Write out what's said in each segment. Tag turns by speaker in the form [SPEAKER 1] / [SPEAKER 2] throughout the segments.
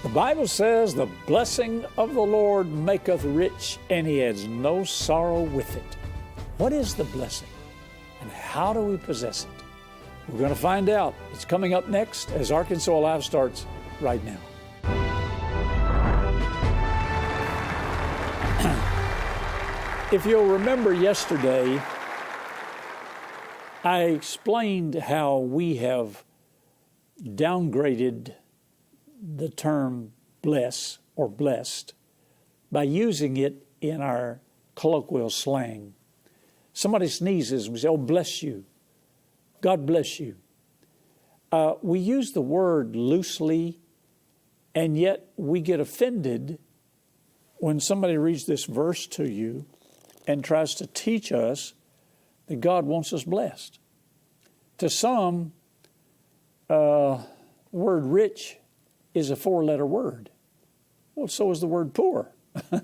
[SPEAKER 1] The Bible says, the blessing of the Lord maketh rich, and he adds no sorrow with it. What is the blessing, and how do we possess it? We're going to find out. It's coming up next as Arkansas Alive starts right now. If you'll remember yesterday, I explained how we have downgraded the term bless or blessed by using it in our colloquial slang. Somebody sneezes, we say, oh, bless you. God bless you. We use the word loosely, and yet we get offended when somebody reads this verse to you and tries to teach us that God wants us blessed. To some, the word rich is a four-letter word. Well, so is the word poor.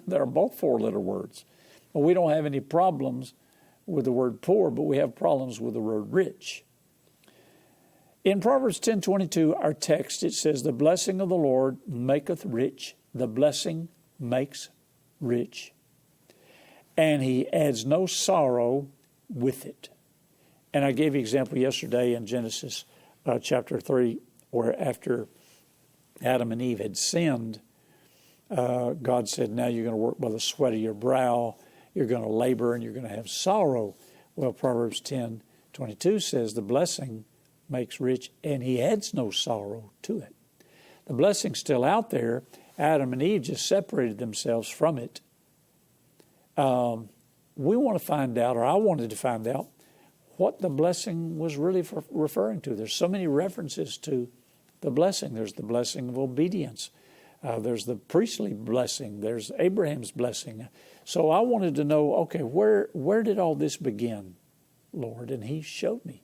[SPEAKER 1] They're both four-letter words. Well, we don't have any problems with the word poor, but we have problems with the word rich. In Proverbs 10:22, our text, it says, the blessing of the Lord maketh rich. The blessing makes rich. And he adds no sorrow with it. And I gave you an example yesterday in Genesis chapter 3, where after Adam and Eve had sinned, God said, now you're going to work by the sweat of your brow, you're going to labor, and you're going to have sorrow. Well, Proverbs 10:22 says the blessing makes rich, and he adds no sorrow to it. The blessing's still out there. Adam and Eve just separated themselves from it. We want to find out, or I wanted to find out, what the blessing was really referring to. There's so many references to the blessing. There's the blessing of obedience. There's the priestly blessing. There's Abraham's blessing. So I wanted to know, okay, where did all this begin, Lord? And he showed me.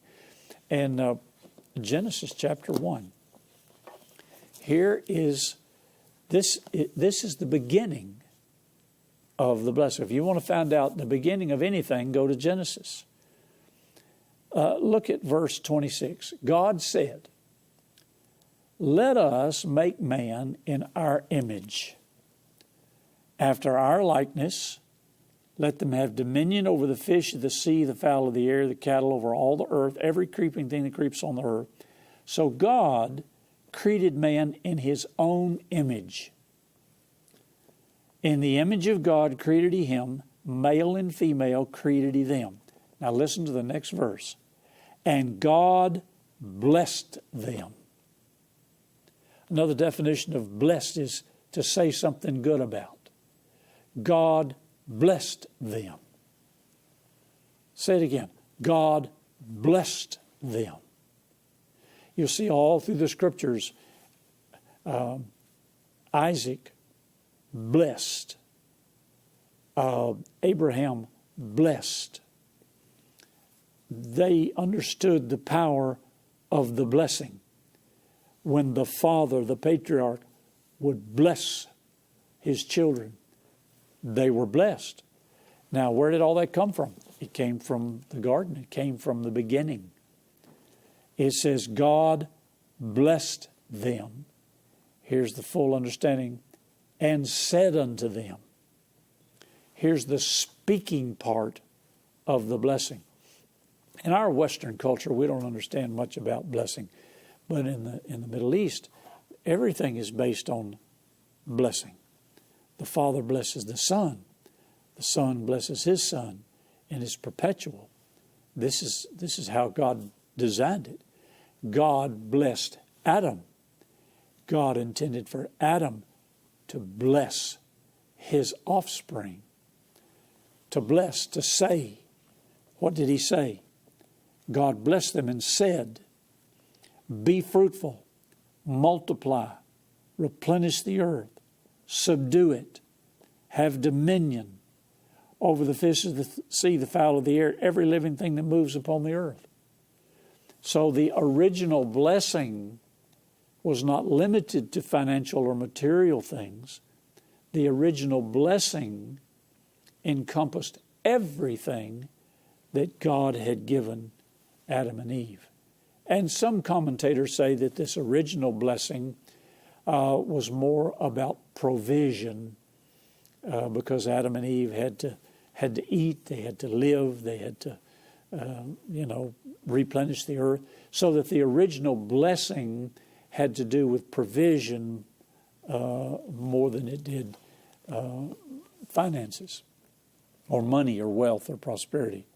[SPEAKER 1] And Genesis chapter 1. Here is, this is the beginning of the blessing. If you want to find out the beginning of anything, go to Genesis. Look at verse 26. God said, let us make man in our image, after our likeness. Let them have dominion over the fish of the sea, the fowl of the air, the cattle, over all the earth, every creeping thing that creeps on the earth. So God created man in his own image. In the image of God created he him, male and female created he them. Now listen to the next verse. And God blessed them. Another definition of blessed is to say something good about. God blessed them. Say it again. God blessed them. You'll see all through the scriptures, Isaac blessed, Abraham blessed. They understood the power of the blessing. When the father, the patriarch, would bless his children, they were blessed. Now, where did all that come from? It came from the garden. It came from the beginning. It says, God blessed them. Here's the full understanding. And said unto them. Here's the speaking part of the blessing. In our Western culture, we don't understand much about blessing. But in the Middle East, everything is based on blessing. The Father blesses the Son blesses His Son, and it's perpetual. This is how God designed it. God blessed Adam. God intended for Adam to bless his offspring. To bless, to say. What did he say? God blessed them and said, be fruitful, multiply, replenish the earth, subdue it, have dominion over the fish of the sea, the fowl of the air, every living thing that moves upon the earth. So the original blessing was not limited to financial or material things. The original blessing encompassed everything that God had given Adam and Eve. And some commentators say that this original blessing was more about provision, because Adam and Eve had to eat, they had to live, they had to replenish the earth, so that the original blessing had to do with provision more than it did finances or money or wealth or prosperity.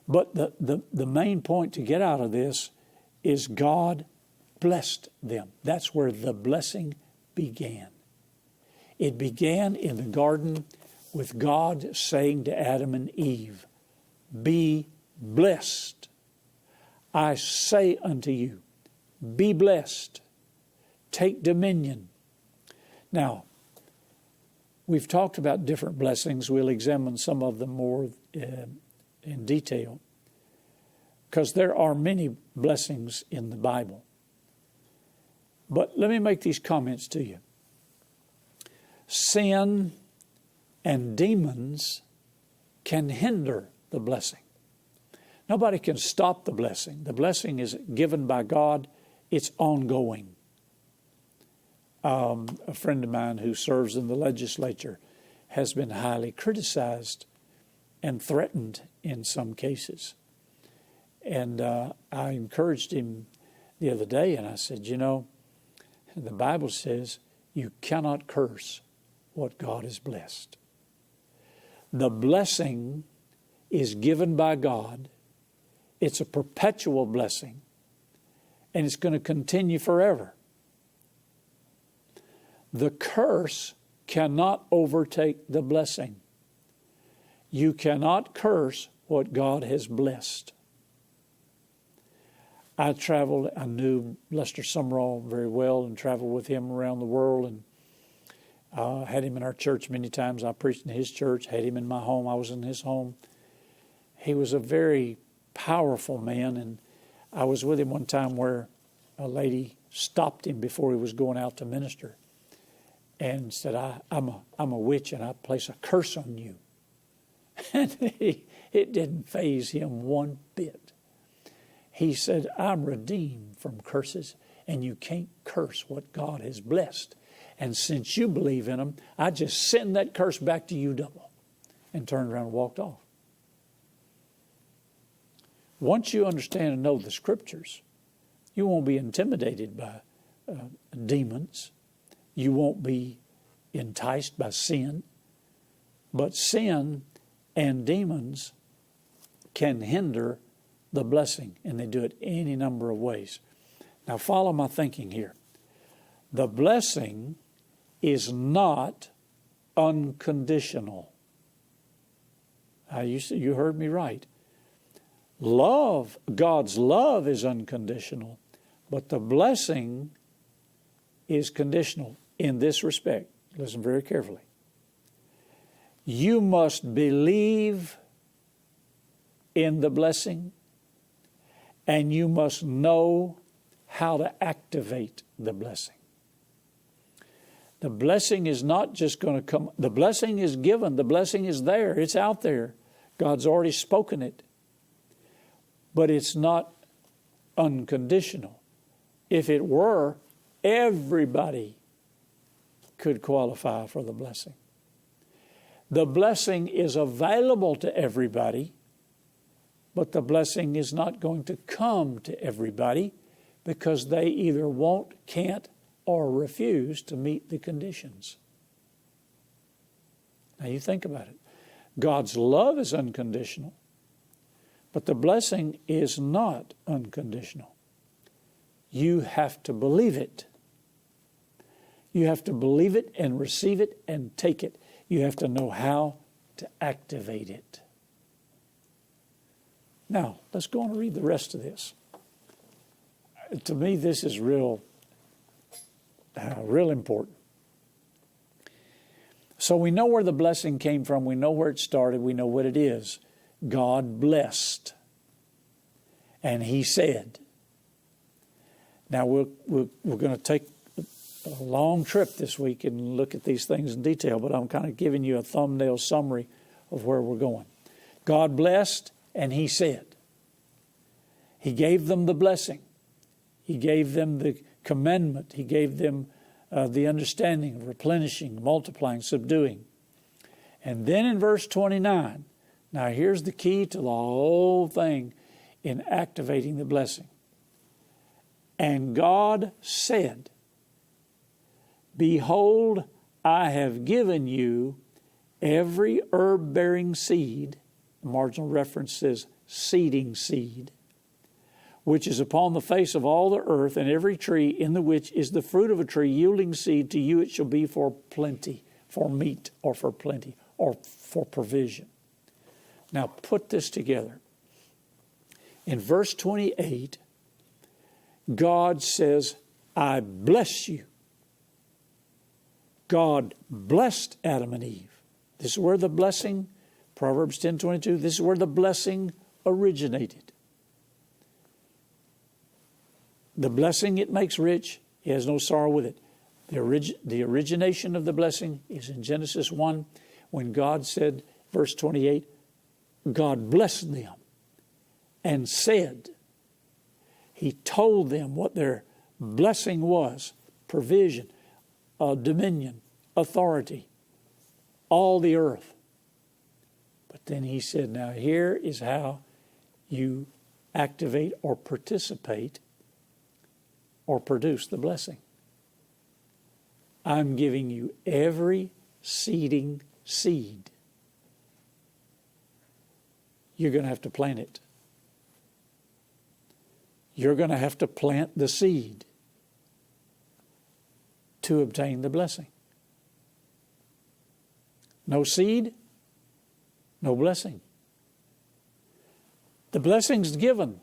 [SPEAKER 1] But the main point to get out of this is God blessed them. That's where the blessing began. It began in the garden with God saying to Adam and Eve, "Be blessed. I say unto you, be blessed. Take dominion." Now, we've talked about different blessings. We'll examine some of them more in detail, because there are many blessings in the Bible. But let me make these comments to you. Sin and demons can hinder the blessing. Nobody can stop the blessing. The blessing is given by God. It's ongoing. A friend of mine who serves in the legislature has been highly criticized and threatened in some cases. And I encouraged him the other day, and I said, the Bible says you cannot curse what God has blessed. The blessing is given by God. It's a perpetual blessing, and it's going to continue forever. The curse cannot overtake the blessing. You cannot curse what God has blessed. I knew Lester Sumrall very well and traveled with him around the world, and had him in our church many times. I preached in his church, had him in my home. I was in his home. He was a very powerful man, and I was with him one time where a lady stopped him before he was going out to minister and said, I'm a witch, and I place a curse on you. And it didn't faze him one bit. He said, I'm redeemed from curses, and you can't curse what God has blessed. And since you believe in them, I just send that curse back to you double. And turned around and walked off. Once you understand and know the Scriptures, you won't be intimidated by demons. You won't be enticed by sin. But sin and demons can hinder the blessing, and they do it any number of ways. Now follow my thinking here. The blessing is not unconditional. You heard me right. God's love is unconditional, but the blessing is conditional in this respect. Listen very carefully. You must believe in the blessing, and you must know how to activate the blessing. The blessing is not just going to come. The blessing is given. The blessing is there. It's out there. God's already spoken it. But it's not unconditional. If it were, everybody could qualify for the blessing. The blessing is available to everybody, but the blessing is not going to come to everybody because they either won't, can't, or refuse to meet the conditions. Now you think about it. God's love is unconditional, but the blessing is not unconditional. You have to believe it. You have to believe it and receive it and take it. You have to know how to activate it. Now, let's go on and read the rest of this. To me, this is real important. So we know where the blessing came from. We know where it started. We know what it is. God blessed. And He said. Now, we're going to take a long trip this week and look at these things in detail, but I'm kind of giving you a thumbnail summary of where we're going. God blessed, and He said. He gave them the blessing. He gave them the commandment. He gave them the understanding of replenishing, multiplying, subduing. And then in verse 29, now here's the key to the whole thing in activating the blessing. And God said, behold, I have given you every herb-bearing seed, the marginal reference says seeding seed, which is upon the face of all the earth, and every tree in the which is the fruit of a tree yielding seed, to you it shall be for plenty, for meat, or for plenty, or for provision. Now put this together. In verse 28, God says, I bless you. God blessed Adam and Eve. This is where the blessing, Proverbs 10:22, this is where the blessing originated. The blessing, it makes rich. He has no sorrow with it. The origination of the blessing is in Genesis 1, when God said, verse 28, God blessed them and said, He told them what their blessing was: provision, dominion, authority, all the earth. But then He said, now here is how you activate or participate or produce the blessing. I'm giving you every seeding seed. You're going to have to plant it. You're going to have to plant the seed to obtain the blessing. No seed, no blessing. The blessing's given.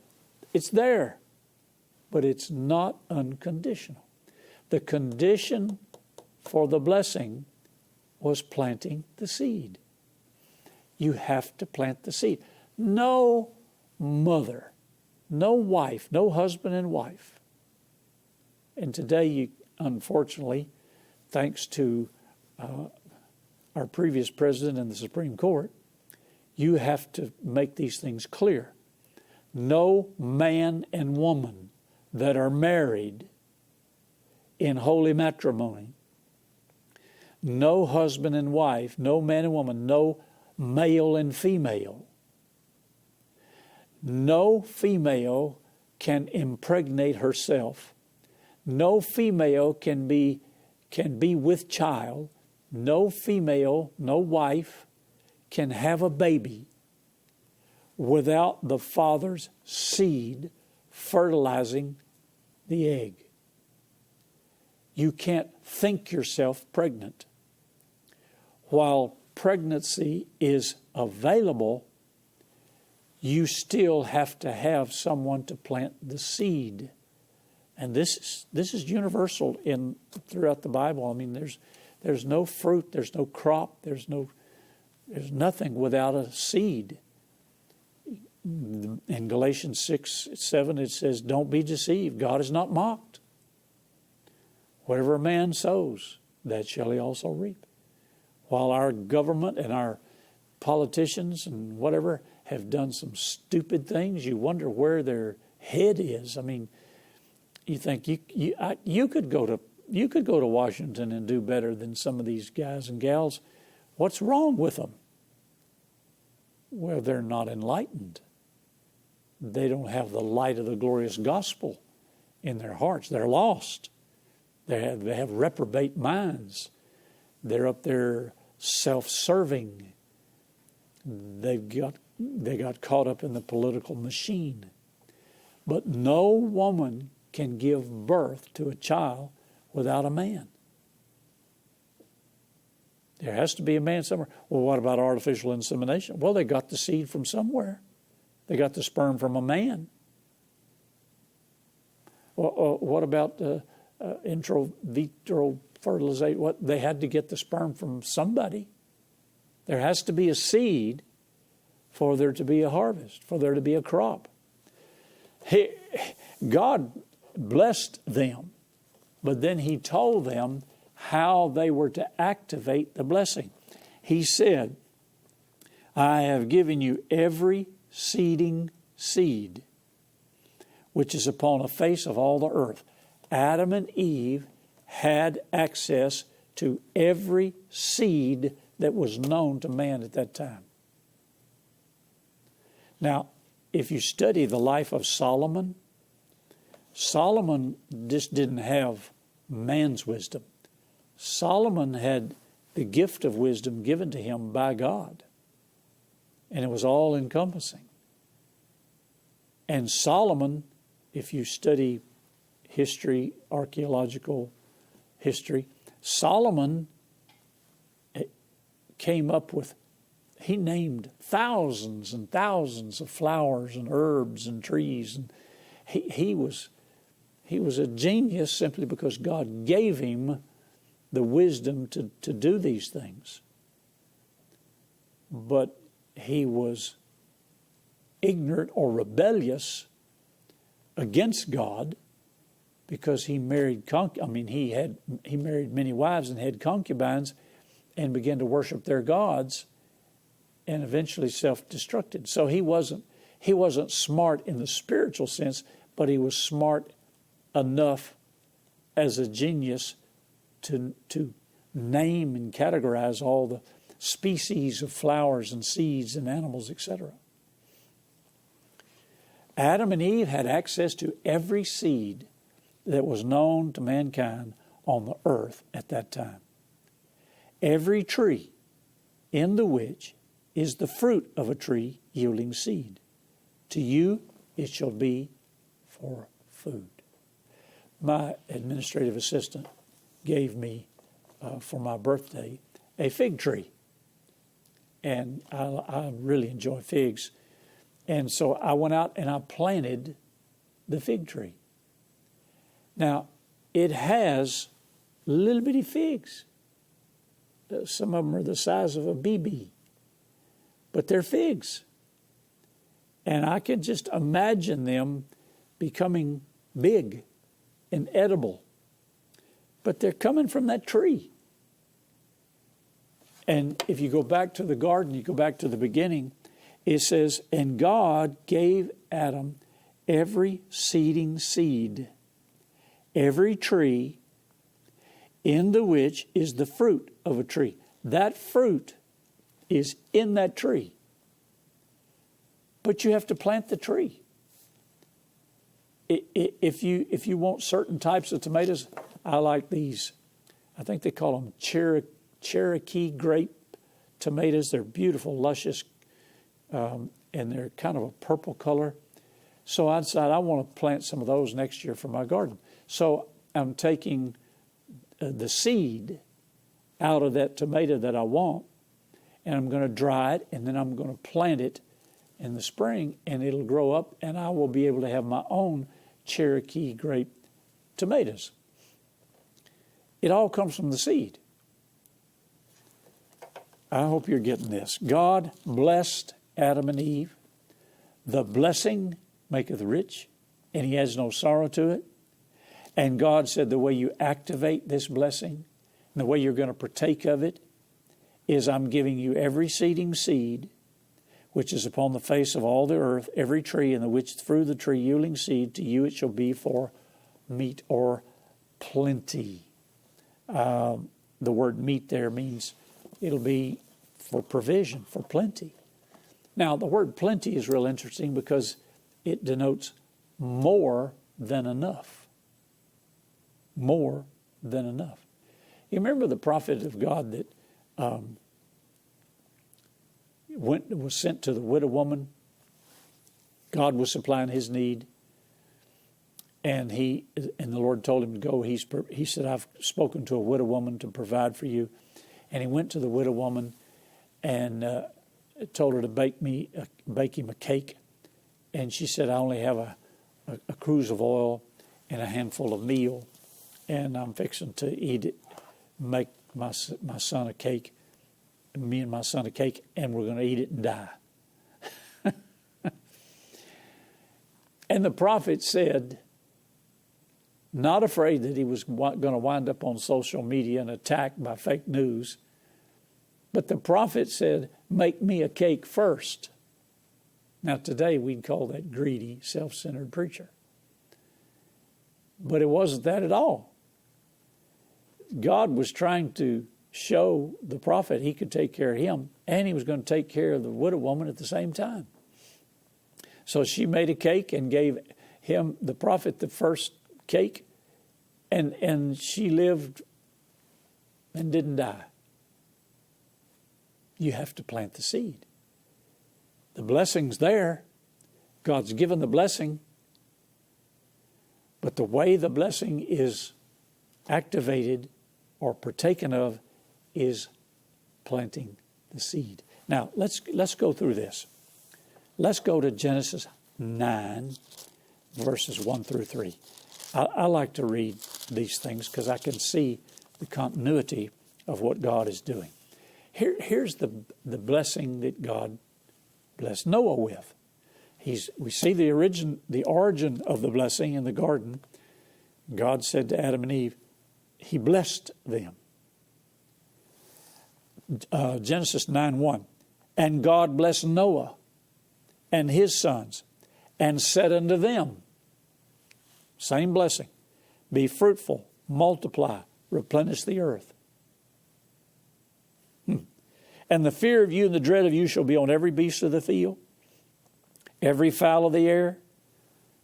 [SPEAKER 1] It's there. But it's not unconditional. The condition for the blessing was planting the seed. You have to plant the seed. No mother, no wife, no husband and wife. And today, unfortunately, thanks to our previous president and the Supreme Court, you have to make these things clear. No man and woman that are married in holy matrimony, no husband and wife, no man and woman, no male and female, no female can impregnate herself. No female can be with child. No female, no wife can have a baby without the father's seed fertilizing the egg. You can't think yourself pregnant. While pregnancy is available, you still have to have someone to plant the seed. And this is universal throughout the Bible. I mean, there's no fruit, there's no crop, there's nothing without a seed. In Galatians 6:7 it says, don't be deceived. God is not mocked. Whatever a man sows, that shall he also reap. While our government and our politicians and whatever have done some stupid things, you wonder where their head is. I mean, you think you could go to Washington and do better than some of these guys and gals. What's wrong with them? Well, they're not enlightened. They don't have the light of the glorious gospel in their hearts. They're lost. They have reprobate minds. They're up there self-serving. They got caught up in the political machine. But no woman can give birth to a child without a man. There has to be a man somewhere. Well, what about artificial insemination? Well, they got the seed from somewhere. They got the sperm from a man. Well, what about intro vitro fertilization? What, they had to get the sperm from somebody. There has to be a seed for there to be a harvest, for there to be a crop. God blessed them, but then He told them how they were to activate the blessing. He said, I have given you every seeding seed which is upon the face of all the earth. Adam and Eve had access to every seed that was known to man at that time. Now, if you study the life of Solomon, Solomon just didn't have man's wisdom. Solomon had the gift of wisdom given to him by God, and it was all encompassing. And Solomon, if you study history, archaeological history, Solomon came up with, he named thousands and thousands of flowers and herbs and trees, and he was a genius simply because God gave him the wisdom to do these things. But he was ignorant or rebellious against God because he married he married many wives and had concubines and began to worship their gods and eventually self-destructed. So he wasn't smart in the spiritual sense, but he was smart enough as a genius to name and categorize all the species of flowers and seeds and animals, etc. Adam and Eve had access to every seed that was known to mankind on the earth at that time. Every tree in the which is the fruit of a tree yielding seed. To you it shall be for food. My administrative assistant gave me, for my birthday, a fig tree. And I really enjoy figs. And so I went out and I planted the fig tree. Now, it has little bitty figs. Some of them are the size of a BB. But they're figs. And I can just imagine them becoming big and edible. But they're coming from that tree. And if you go back to the garden, you go back to the beginning, it says, and God gave Adam every seeding seed, every tree in the which is the fruit of a tree. That fruit is in that tree. But you have to plant the tree. If you want certain types of tomatoes, I like these. I think they call them Cherokee grape tomatoes. They're beautiful, luscious, and they're kind of a purple color. So I decided I want to plant some of those next year for my garden. So I'm taking the seed out of that tomato that I want, and I'm going to dry it, and then I'm going to plant it in the spring, and it'll grow up, and I will be able to have my own Cherokee grape tomatoes. It all comes from the seed. I hope you're getting this. God blessed Adam and Eve. The blessing maketh rich, and he has no sorrow to it. And God said the way you activate this blessing, and the way you're going to partake of it, is I'm giving you every seeding seed, which is upon the face of all the earth, every tree in the which through the tree yielding seed, to you it shall be for meat or plenty. The word meat there means it'll be for provision, for plenty. Now, the word plenty is real interesting because it denotes more than enough. More than enough. You remember the prophet of God that was sent to the widow woman? God was supplying his need. And the Lord told him to go. He said, I've spoken to a widow woman to provide for you. And he went to the widow woman and told her to bake him a cake. And she said, I only have a cruse of oil and a handful of meal, and I'm fixing to eat it, make my son a cake, me and my son a cake, and we're going to eat it and die. And the prophet said, not afraid that he was going to wind up on social media and attacked by fake news, but the prophet said, make me a cake first. Now today we'd call that greedy, self-centered preacher. But it wasn't that at all. God was trying to show the prophet he could take care of him, and he was going to take care of the widow woman at the same time. So she made a cake and gave him, the prophet, the first cake, and she lived and didn't die. You have to plant the seed. The blessing's there. God's given the blessing. But the way the blessing is activated or partaken of is planting the seed. Now, let's go through this. Let's go to Genesis 9, verses 1 through 3. I like to read these things because I can see the continuity of what God is doing. Here's the blessing that God blessed Noah with. We see the origin of the blessing in the garden. God said to Adam and Eve, he blessed them. Genesis 9:1. And God blessed Noah and his sons, and said unto them, same blessing, be fruitful, multiply, replenish the earth. And the fear of you and the dread of you shall be on every beast of the field, every fowl of the air.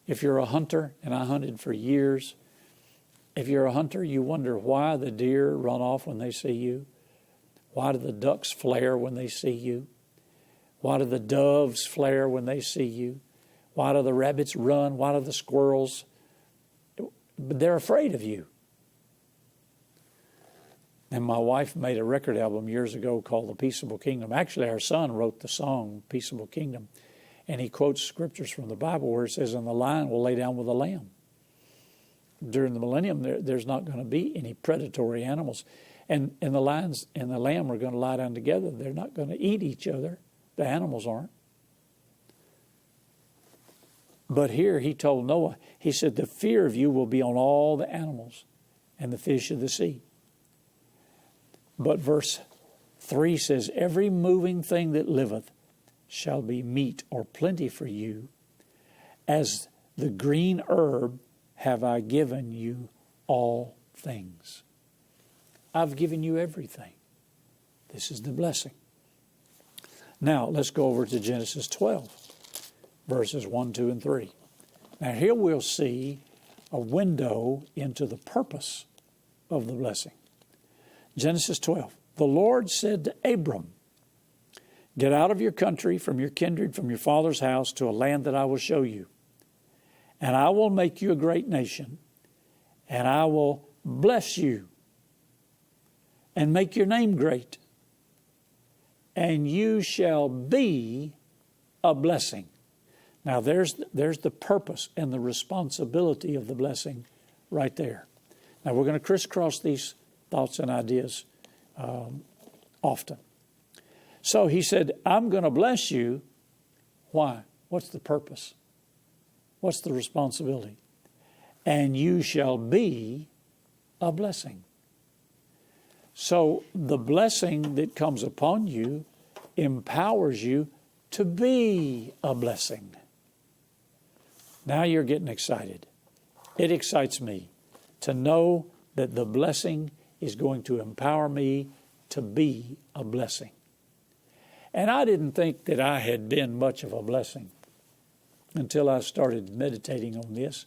[SPEAKER 1] If you're a hunter, and I hunted for years, if you're a hunter, you wonder why the deer run off when they see you. Why do the ducks flare when they see you? Why do the doves flare when they see you? Why do the rabbits run? Why do the squirrels? But they're afraid of you. And my wife made a record album years ago called The Peaceable Kingdom. Actually, our son wrote the song, Peaceable Kingdom. And he quotes scriptures from the Bible where it says, and the lion will lay down with the lamb. During the millennium, there's not going to be any predatory animals. And the lions and the lamb are going to lie down together. They're not going to eat each other. The animals aren't. But here he told Noah, he said, the fear of you will be on all the animals and the fish of the sea. But verse 3 says, every moving thing that liveth shall be meat or plenty for you. As the green herb have I given you all things. I've given you everything. This is the blessing. Now, let's go over to Genesis 12, verses 1, 2, and 3. Now, here we'll see a window into the purpose of the blessing. Genesis 12. The Lord said to Abram, get out of your country, from your kindred, from your father's house, to a land that I will show you. And I will make you a great nation, and I will bless you and make your name great, and you shall be a blessing. Now there's the purpose and the responsibility of the blessing right there. Now we're going to crisscross these thoughts and ideas often. So he said, I'm going to bless you. Why? What's the purpose? What's the responsibility? And you shall be a blessing. So the blessing that comes upon you empowers you to be a blessing. Now you're getting excited. It excites me to know that the blessing is going to empower me to be a blessing. And I didn't think that I had been much of a blessing until I started meditating on this.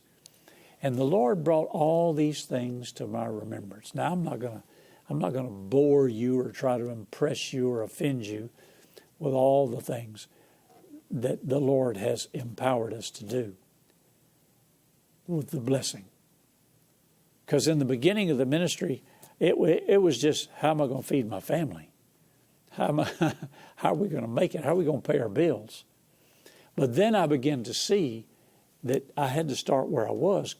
[SPEAKER 1] And the Lord brought all these things to my remembrance. Now, I'm not going to bore you or try to impress you or offend you with all the things that the Lord has empowered us to do with the blessing. Because in the beginning of the ministry, it was just, how am I going to feed my family? How are we going to make it? How are we going to pay our bills? But then I began to see that I had to start where I was.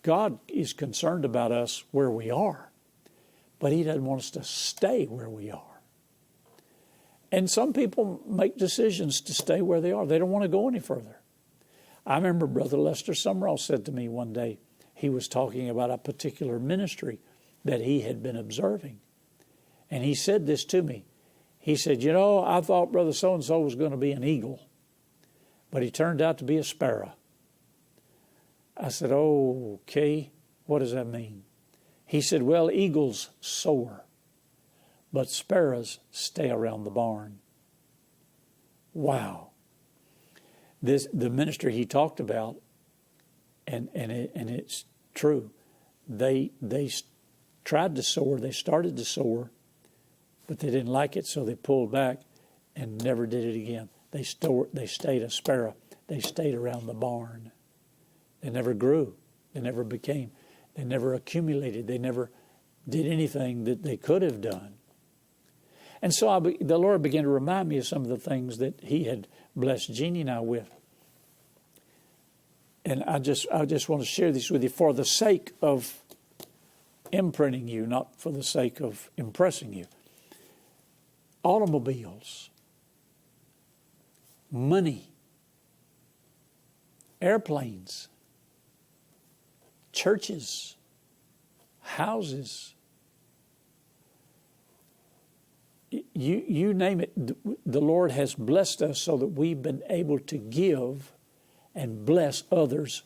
[SPEAKER 1] God is concerned about us where we are, but He doesn't want us to stay where we are. And some people make decisions to stay where they are. They don't want to go any further. I remember Brother Lester Summerall said to me one day, he was talking about a particular ministry that he had been observing. And he said this to me. He said, you know, I thought Brother so-and-so was going to be an eagle, but he turned out to be a sparrow. I said, oh, okay. What does that mean? He said, well, eagles soar, but sparrows stay around the barn. Wow. The ministry he talked about, and it's true. They tried to soar. They started to soar, but they didn't like it, so they pulled back and never did it again. They stayed a sparrow. They stayed around the barn. They never grew. They never became. They never accumulated. They never did anything that they could have done. And so the Lord began to remind me of some of the things that He had blessed Jeannie and I with. And I just want to share this with you for the sake of imprinting you, not for the sake of impressing you. Automobiles, money, airplanes, churches, houses, you name it. The Lord has blessed us so that we've been able to give and bless others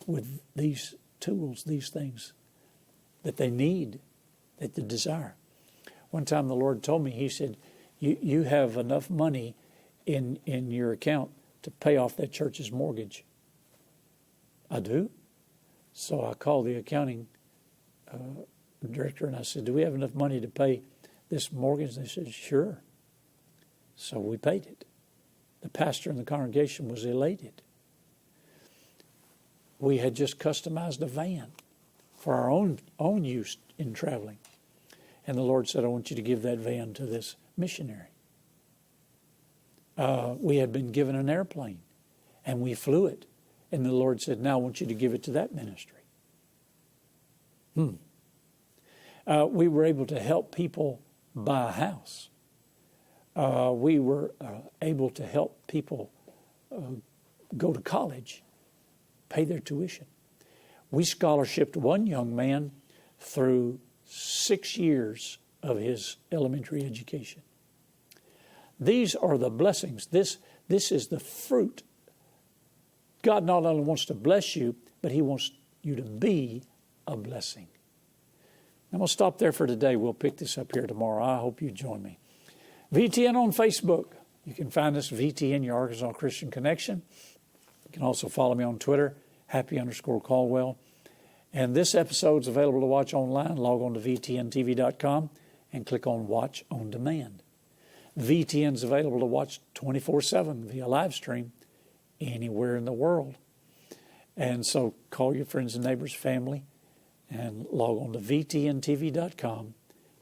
[SPEAKER 1] with these tools, these things that they need, that they desire. One time the Lord told me, He said, you have enough money in your account to pay off that church's mortgage. I do. So I called the accounting director and I said, do we have enough money to pay this mortgage? And they said, sure. So we paid it. The pastor in the congregation was elated. We had just customized a van for our own use in traveling. And the Lord said, I want you to give that van to this missionary. We had been given an airplane, and we flew it. And the Lord said, now I want you to give it to that ministry. We were able to help people buy a house. We were able to help people go to college, pay their tuition. We scholarshiped one young man through 6 years of his elementary education. These are the blessings. This is the fruit. God not only wants to bless you, but He wants you to be a blessing. I'm going to stop there for today. We'll pick this up here tomorrow. I hope you join me. VTN on Facebook. You can find us VTN, your Arkansas Christian Connection. You can also follow me on Twitter, Happy_Caldwell. And this episode's available to watch online. Log on to VTNTV.com and click on Watch on Demand. VTN's available to watch 24/7 via live stream anywhere in the world. And so call your friends and neighbors, family, and log on to VTNTV.com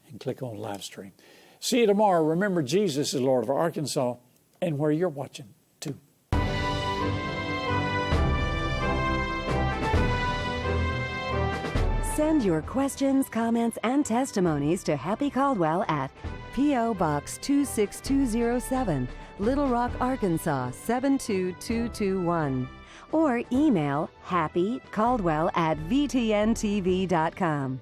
[SPEAKER 1] and click on live stream. See you tomorrow. Remember, Jesus is Lord of Arkansas and where you're watching too.
[SPEAKER 2] Send your questions, comments, and testimonies to Happy Caldwell at P.O. Box 26207, Little Rock, Arkansas 72221. Or email happycaldwell@vtntv.com.